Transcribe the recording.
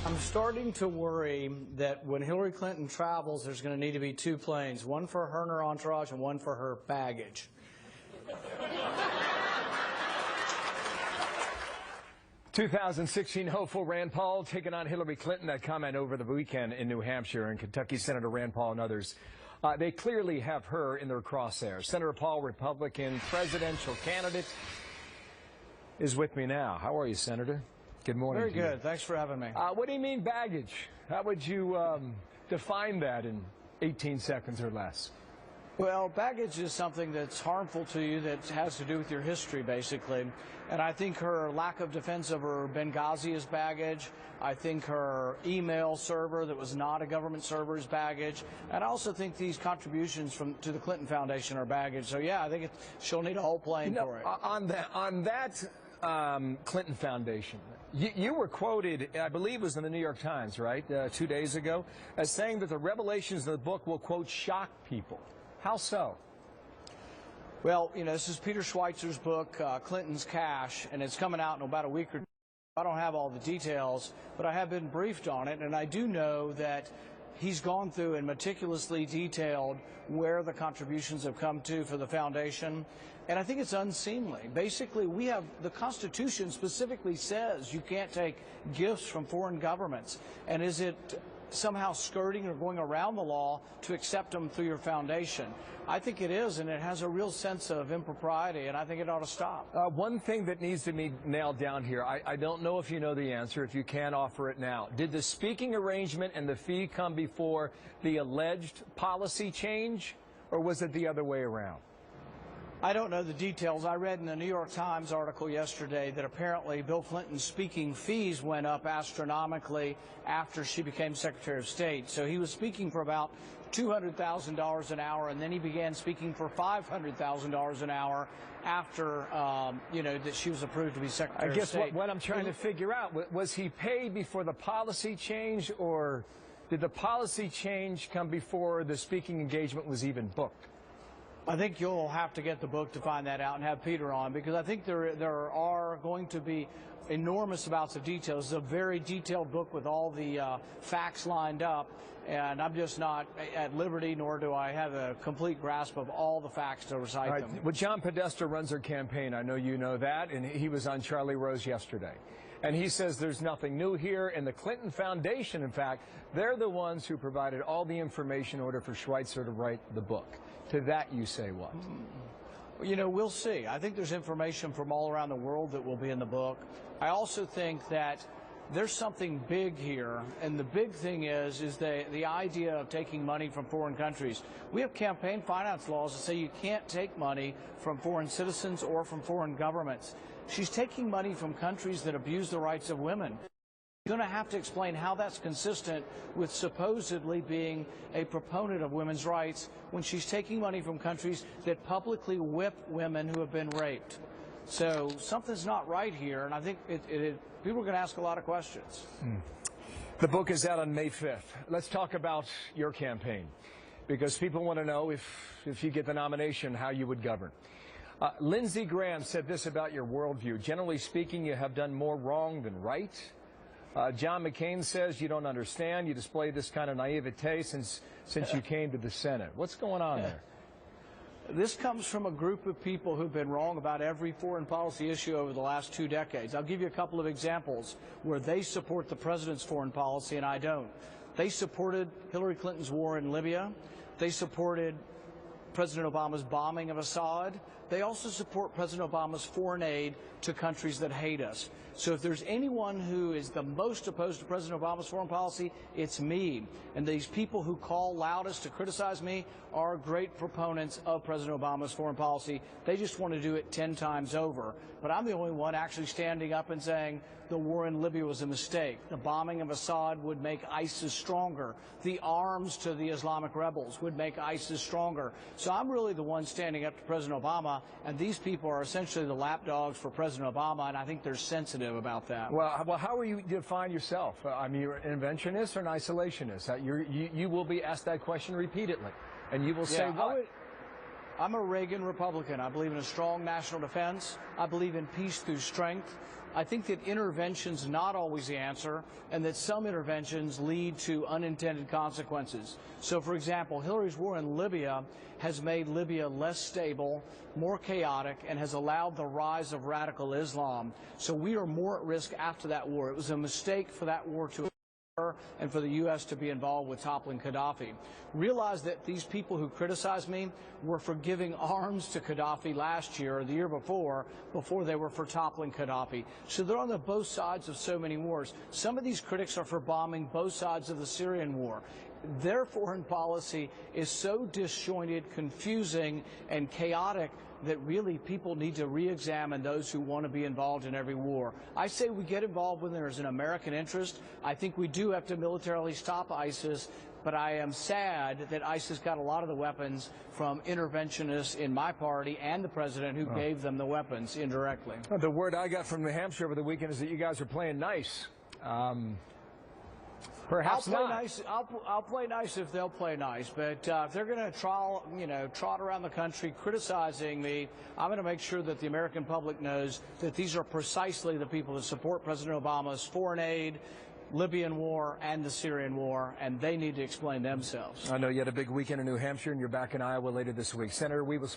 I'm starting to worry that when Hillary Clinton travels, there's going to need to be two planes, one for her and her entourage and one for her baggage. 2016 hopeful Rand Paul taking on Hillary Clinton. That comment over the weekend in New Hampshire, and Kentucky Senator Rand Paul and others. They clearly have her in their crosshairs. Senator Paul, Republican presidential candidate, is with me now. How are you, Senator? Good morning. Very good. Thanks for having me. What do you mean baggage? How would you define that in 18 seconds or less? Well, baggage is something that's harmful to you that has to do with your history, basically. And I think her lack of defense over Benghazi is baggage. I think her email server that was not a government server is baggage. And I also think these contributions to the Clinton Foundation are baggage. So, yeah, I think she'll need a whole plane for it. On that Clinton Foundation, you were quoted, I believe it was in the New York Times, right, 2 days ago, as saying that the revelations in the book will, quote, shock people. How so? Well, you know, this is Peter Schweizer's book, Clinton's Cash, and it's coming out in about a week or two. I don't have all the details, but I have been briefed on it, and I do know that he's gone through and meticulously detailed where the contributions have come to for the foundation, and I think it's unseemly. Basically, we have, the Constitution specifically says you can't take gifts from foreign governments, and is it somehow skirting or going around the law to accept them through your foundation? I think it is, and it has a real sense of impropriety, and I think it ought to stop. One thing that needs to be nailed down here, I don't know if you know the answer. If you can, offer it now. Did the speaking arrangement and the fee come before the alleged policy change, or was it the other way around? I don't know the details. I read in the New York Times article yesterday that apparently Bill Clinton's speaking fees went up astronomically after she became Secretary of State. So he was speaking for about $200,000 an hour, and then he began speaking for $500,000 an hour after, you know, that she was approved to be Secretary of State. I guess what I'm trying to figure out, was he paid before the policy change, or did the policy change come before the speaking engagement was even booked? I think you'll have to get the book to find that out and have Peter on, because I think there are going to be enormous amounts of details. It's a very detailed book with all the facts lined up, and I'm just not at liberty, nor do I have a complete grasp of all the facts to recite them. Well, John Podesta runs her campaign. I know you know that, and he was on Charlie Rose yesterday. And he says there's nothing new here, and the Clinton Foundation, in fact, they're the ones who provided all the information in order for Schweitzer to write the book. To that you say what? You know, we'll see. I think there's information from all around the world that will be in the book. I also think that there's something big here, and the big thing is the idea of taking money from foreign countries. We have campaign finance laws that say you can't take money from foreign citizens or from foreign governments. She's taking money from countries that abuse the rights of women. You're going to have to explain how that's consistent with supposedly being a proponent of women's rights when she's taking money from countries that publicly whip women who have been raped. So something's not right here, and I think people are going to ask a lot of questions. The book is out on May 5th. Let's talk about your campaign, because people want to know if you get the nomination, how you would govern. Lindsey Graham said this about your worldview. Generally speaking, you have done more wrong than right. John McCain says you don't understand. You display this kind of naivete since you came to the Senate. What's going on there? This comes from a group of people who've been wrong about every foreign policy issue over the last 2 decades. I'll give you a couple of examples where they support the president's foreign policy and I don't. They supported Hillary Clinton's war in Libya. They supported President Obama's bombing of Assad. They also support President Obama's foreign aid to countries that hate us. So if there's anyone who is the most opposed to President Obama's foreign policy, it's me. And these people who call loudest to criticize me are great proponents of President Obama's foreign policy. They just want to do it 10 times over. But I'm the only one actually standing up and saying the war in Libya was a mistake. The bombing of Assad would make ISIS stronger. The arms to the Islamic rebels would make ISIS stronger. So I'm really the one standing up to President Obama, and these people are essentially the lapdogs for President Obama, and I think they're sensitive about that. Well, how will you define yourself? I mean, you're an interventionist or an isolationist? You will be asked that question repeatedly, and you will say what? I'm a Reagan Republican. I believe in a strong national defense. I believe in peace through strength. I think that intervention's not always the answer, and that some interventions lead to unintended consequences. So, for example, Hillary's war in Libya has made Libya less stable, more chaotic, and has allowed the rise of radical Islam. So we are more at risk after that war. It was a mistake for that war to and for the U.S. to be involved with toppling Gaddafi. Realize that these people who criticize me were for giving arms to Gaddafi last year or the year before they were for toppling Gaddafi. So they're on the both sides of so many wars. Some of these critics are for bombing both sides of the Syrian war. Their foreign policy is so disjointed, confusing, and chaotic that really people need to re-examine those who want to be involved in every war. I say we get involved when there's an American interest. I think we do have to militarily stop ISIS, but I am sad that ISIS got a lot of the weapons from interventionists in my party and the president who gave them the weapons indirectly. The word I got from New Hampshire over the weekend is that you guys are playing nice. Perhaps I'll play nice if they'll play nice, but if they're going to trot around the country criticizing me, I'm going to make sure that the American public knows that these are precisely the people that support President Obama's foreign aid, Libyan war, and the Syrian war, and they need to explain themselves. I know you had a big weekend in New Hampshire, and you're back in Iowa later this week. Senator, we will